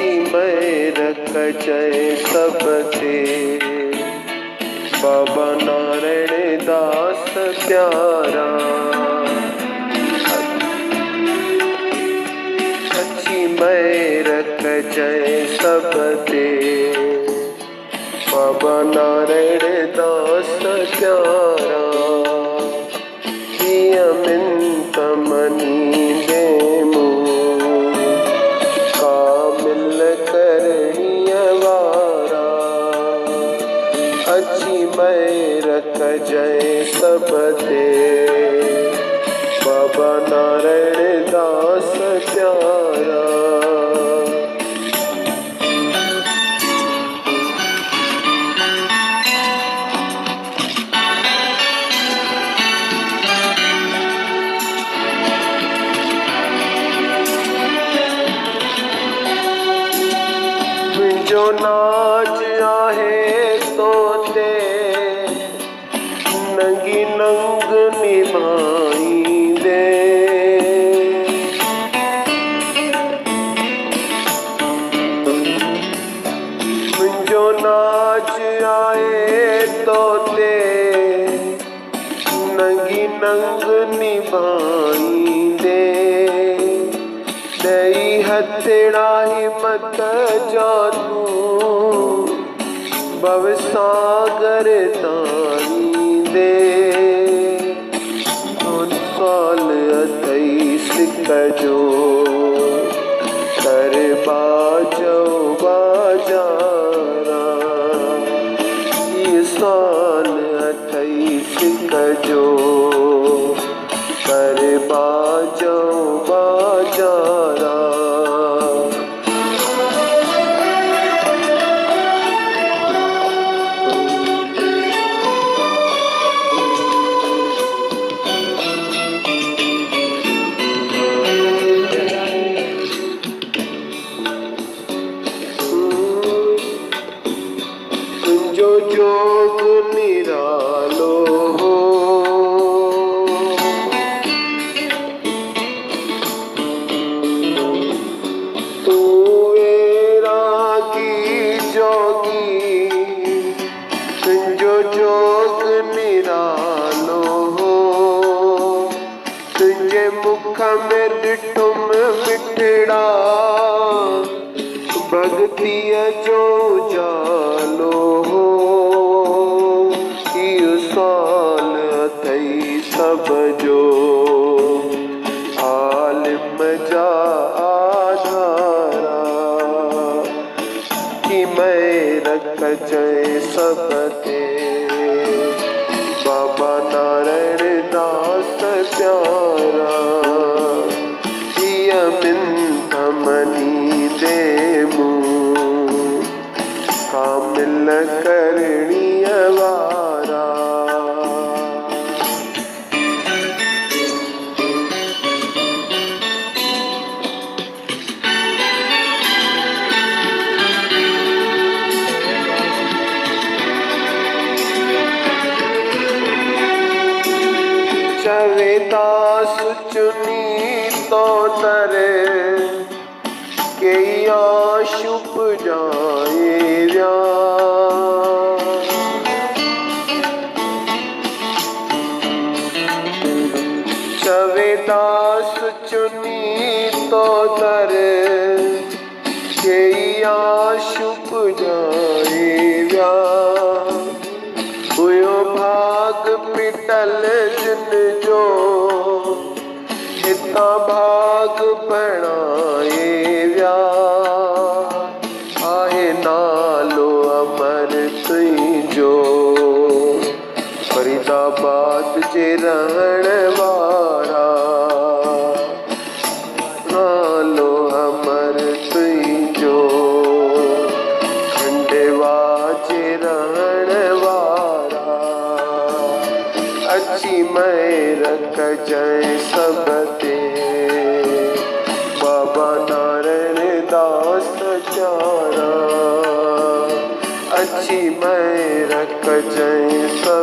अच्छी मैं रख जय सबते बाबा नारायण दास प्यारा। अच्छी मैं रख जय सबते बाबा नारायण दास प्यारा। मिंत मनी देमु कामिल करणी वारा। अच्छी मैं रख जय सबते बाबा नारायण दास प्यारा। जो नाच आहे तोते नंगी नंग निभाई दे। जो नाच आए तोते नंगी नंग निभाई दे। दई हथड़ा हिम्मत जातू भव सागर तारी दे। उन साल अथई सिक जो कर बाजो बाजारा। ये साल अथई सिक जो कर बाजो बाजारा। जो जोग निरालो हो तू वैरागी जोगी। जो जोग निरालो हो तुझे मुख में डिठुम बिठड़ा। भगतिया जो जालो हो साल अथई सब जो आलिम जा आधारा। कि मैं रख जय सबते बाबा नारायण दास प्यारा। मिंत मनी देमु कामिल करणी वारा। चवे दास चुनी तो तरे के शुभ जाए व्या। चवे दास चुनी तो तरे के शुभ जाए व्या। हुयो भाग पिटल जिन जो हिता भाग बणाए व्या। आहे नालो अमर तुझो फरीदाबाद जे रहण वारा। नालो अमर तुझो खंडवा जे रहण वारा। अच्छी मैं रख जय सबते बाबा नारायण दास प्यारा। अच्छी मैं रख जय सब